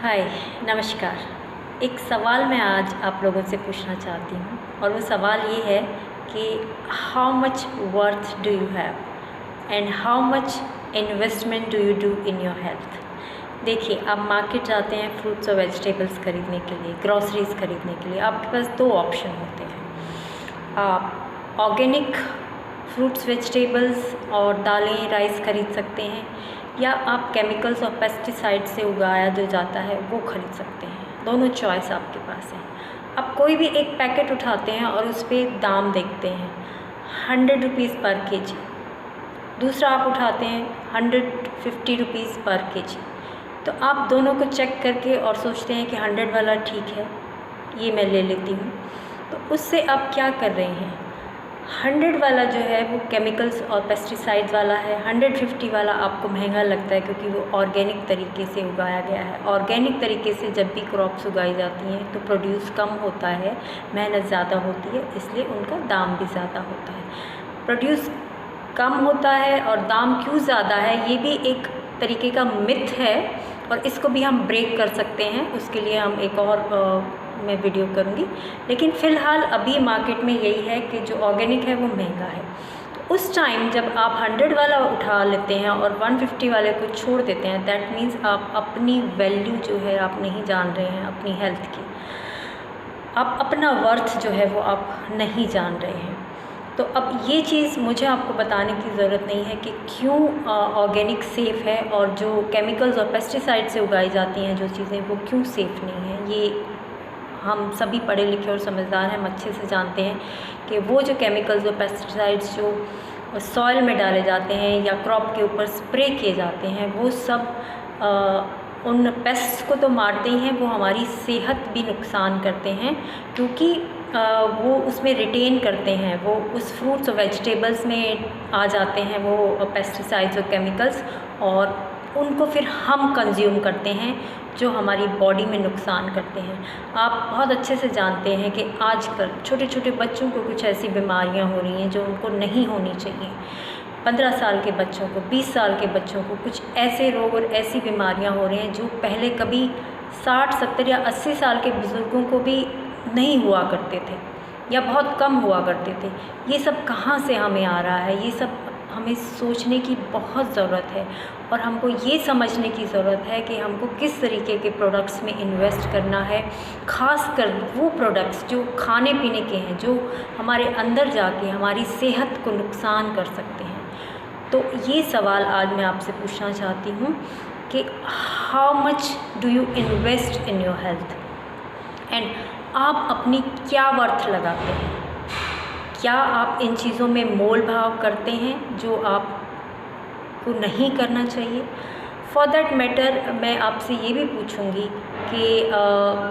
हाय, नमस्कार। एक सवाल मैं आज आप लोगों से पूछना चाहती हूँ और वो सवाल ये है कि how much worth do you have and how much investment do you do in your health. देखिए, आप मार्केट जाते हैं फ्रूट्स और वेजिटेबल्स खरीदने के लिए, ग्रॉसरीज खरीदने के लिए। आपके पास दो ऑप्शन होते हैं। आप ऑर्गेनिक फ्रूट्स, वेजिटेबल्स और दालें, राइस खरीद सकते हैं, या आप केमिकल्स और पेस्टिसाइड से उगाया जो जाता है वो खरीद सकते हैं। दोनों चॉइस आपके पास है। आप कोई भी एक पैकेट उठाते हैं और उस पर दाम देखते हैं 100 रुपीज़ पर केजी। दूसरा आप उठाते हैं 150 रुपीज़ पर केजी। तो आप दोनों को चेक करके और सोचते हैं कि 100 वाला ठीक है, ये मैं ले लेती हूँ। तो उससे आप क्या कर रहे हैं? 100 वाला जो है वो केमिकल्स और पेस्टिसाइड्स वाला है। 150 वाला आपको महंगा लगता है क्योंकि वो ऑर्गेनिक तरीके से उगाया गया है। ऑर्गेनिक तरीके से जब भी क्रॉप्स उगाई जाती हैं तो प्रोड्यूस कम होता है, मेहनत ज़्यादा होती है, इसलिए उनका दाम भी ज़्यादा होता है। प्रोड्यूस कम होता है और दाम क्यों ज़्यादा है, ये भी एक तरीके का मिथ है और इसको भी हम ब्रेक कर सकते हैं। उसके लिए हम एक और मैं वीडियो करूँगी, लेकिन फ़िलहाल अभी मार्केट में यही है कि जो ऑर्गेनिक है वो महंगा है। तो उस टाइम जब आप 100 वाला उठा लेते हैं और 150 वाले को छोड़ देते हैं, दैट मीन्स आप अपनी वैल्यू जो है आप नहीं जान रहे हैं अपनी हेल्थ की। आप अपना वर्थ जो है वो आप नहीं जान रहे हैं। तो अब ये चीज़ मुझे आपको बताने की ज़रूरत नहीं है कि क्यों ऑर्गेनिक सेफ़ है और जो केमिकल्स और पेस्टिसाइड से उगाई जाती हैं जो चीज़ें वो क्यों सेफ़ नहीं हैं। ये हम सभी पढ़े लिखे और समझदार हैं, हम अच्छे से जानते हैं कि वो जो केमिकल्स और पेस्टिसाइड्स जो सॉइल में डाले जाते हैं या क्रॉप के ऊपर स्प्रे किए जाते हैं, वो सब उन पेस्ट्स को तो मारते ही हैं, वो हमारी सेहत भी नुकसान करते हैं क्योंकि वो उसमें रिटेन करते हैं, वो उस फ्रूट्स और वेजिटेबल्स में आ जाते हैं वो पेस्टिसाइड्स और केमिकल्स, और उनको फिर हम कंज्यूम करते हैं जो हमारी बॉडी में नुकसान करते हैं। आप बहुत अच्छे से जानते हैं कि आजकल छोटे छोटे बच्चों को कुछ ऐसी बीमारियां हो रही हैं जो उनको नहीं होनी चाहिए। 15 साल के बच्चों को, 20 साल के बच्चों को कुछ ऐसे रोग और ऐसी बीमारियां हो रही हैं जो पहले कभी 60, 70 या 80 साल के बुज़ुर्गों को भी नहीं हुआ करते थे या बहुत कम हुआ करते थे। ये सब कहाँ से हमें आ रहा है? ये सब हमें सोचने की बहुत ज़रूरत है और हमको ये समझने की ज़रूरत है कि हमको किस तरीके के प्रोडक्ट्स में इन्वेस्ट करना है, ख़ास कर वो प्रोडक्ट्स जो खाने पीने के हैं, जो हमारे अंदर जाके हमारी सेहत को नुकसान कर सकते हैं। तो ये सवाल आज मैं आपसे पूछना चाहती हूँ कि how much do you invest in your health and आप अपनी क्या वर्थ लगाते हैं? क्या आप इन चीज़ों में मोल भाव करते हैं जो आपको नहीं करना चाहिए? फॉर दैट मैटर मैं आपसे ये भी पूछूंगी कि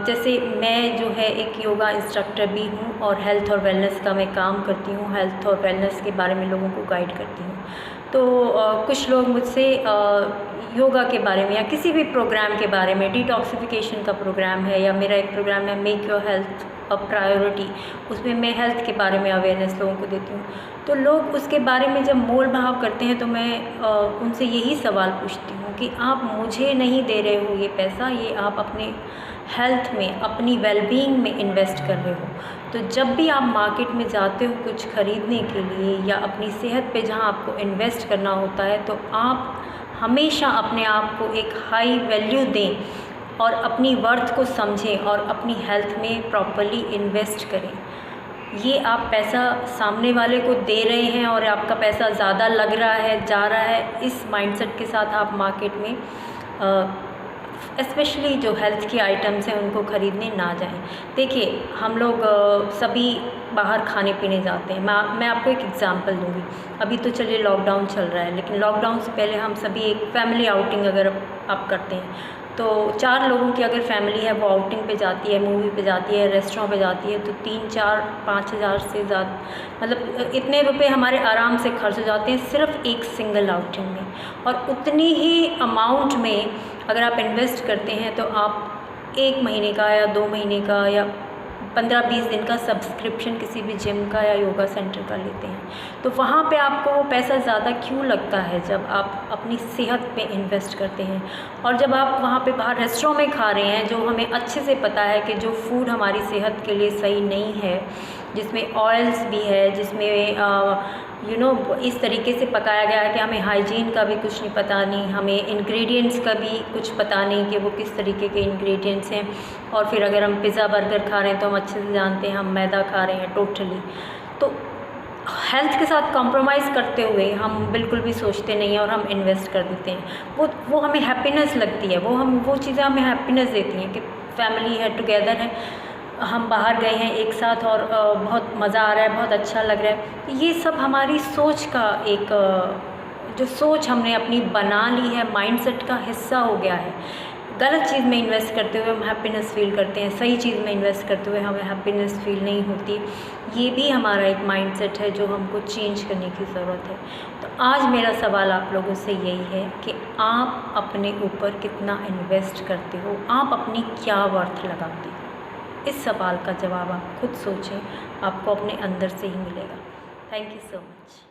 जैसे मैं जो है एक योगा इंस्ट्रक्टर भी हूँ और हेल्थ और वेलनेस का मैं काम करती हूँ, हेल्थ और वेलनेस के बारे में लोगों को गाइड करती हूँ। तो कुछ लोग मुझसे योगा के बारे में या किसी भी प्रोग्राम के बारे में, डिटॉक्सिफिकेशन का प्रोग्राम है या मेरा एक प्रोग्राम है make your health a priority, उसमें मैं हेल्थ के बारे में अवेयरनेस लोगों को देती हूँ। तो लोग उसके बारे में जब मोल भाव करते हैं तो मैं उनसे यही सवाल पूछती हूँ कि आप मुझे नहीं दे रहे हो ये पैसा, ये आप अपने हेल्थ में, अपनी वेलबींग में इन्वेस्ट कर रहे हो। तो जब भी आप मार्केट में जाते हो कुछ ख़रीदने के लिए या अपनी सेहत पे जहाँ आपको इन्वेस्ट करना होता है, तो आप हमेशा अपने आप को एक हाई वैल्यू दें और अपनी वर्थ को समझें और अपनी हेल्थ में प्रॉपर्ली इन्वेस्ट करें। ये आप पैसा सामने वाले को दे रहे हैं और आपका पैसा ज़्यादा लग रहा है, जा रहा है, इस माइंडसेट के साथ आप मार्केट में स्पेशली जो हेल्थ की आइटम्स हैं उनको ख़रीदने ना जाएं। देखिए, हम लोग सभी बाहर खाने पीने जाते हैं। मैं आपको एक एग्ज़ाम्पल दूंगी। अभी तो चलिए लॉकडाउन चल रहा है, लेकिन लॉकडाउन से पहले हम सभी एक फैमिली आउटिंग अगर आप करते हैं तो 4 लोगों की अगर फैमिली है वो आउटिंग पे जाती है, मूवी पे जाती है, रेस्टोरेंट पे जाती है, तो 3, 4, 5 हज़ार से ज़्यादा, मतलब इतने रुपए हमारे आराम से खर्च हो जाते हैं सिर्फ एक सिंगल आउटिंग में। और उतनी ही अमाउंट में अगर आप इन्वेस्ट करते हैं तो आप 1 महीने का या 2 महीने का या 15-20 दिन का सब्सक्रिप्शन किसी भी जिम का या योगा सेंटर का लेते हैं, तो वहाँ पे आपको वो पैसा ज़्यादा क्यों लगता है जब आप अपनी सेहत पे इन्वेस्ट करते हैं। और जब आप वहाँ पे बाहर रेस्टोरेंट में खा रहे हैं, जो हमें अच्छे से पता है कि जो फूड हमारी सेहत के लिए सही नहीं है, जिसमें ऑयल्स भी है, जिसमें इस तरीके से पकाया गया है कि हमें हाइजीन का भी कुछ नहीं पता, नहीं हमें इंग्रेडिएंट्स का भी कुछ पता नहीं कि वो किस तरीके के इंग्रेडिएंट्स हैं। और फिर अगर हम पिज़्ज़ा बर्गर खा रहे हैं तो हम अच्छे से जानते हैं हम मैदा खा रहे हैं टोटली। तो हेल्थ के साथ कॉम्प्रोमाइज़ करते हुए हम बिल्कुल भी सोचते नहीं हैं और हम इन्वेस्ट कर देते हैं। वो हमें हैप्पीनेस लगती है, वो चीज़ें हमें हैप्पीनेस देती हैं कि फैमिली है, टुगेदर है, हम बाहर गए हैं एक साथ और बहुत मज़ा आ रहा है, बहुत अच्छा लग रहा है। ये सब हमारी सोच का एक जो सोच हमने अपनी बना ली है, माइंडसेट का हिस्सा हो गया है। गलत चीज़ में इन्वेस्ट करते हुए हम हैप्पीनेस फील करते हैं, सही चीज़ में इन्वेस्ट करते हुए हमें हैप्पीनेस फील नहीं होती। ये भी हमारा एक माइंडसेट है जो हमको चेंज करने की ज़रूरत है। तो आज मेरा सवाल आप लोगों से यही है कि आप अपने ऊपर कितना इन्वेस्ट करते हो, आप अपनी क्या वर्थ लगाते हो। इस सवाल का जवाब आप खुद सोचें, आपको अपने अंदर से ही मिलेगा। Thank you so much.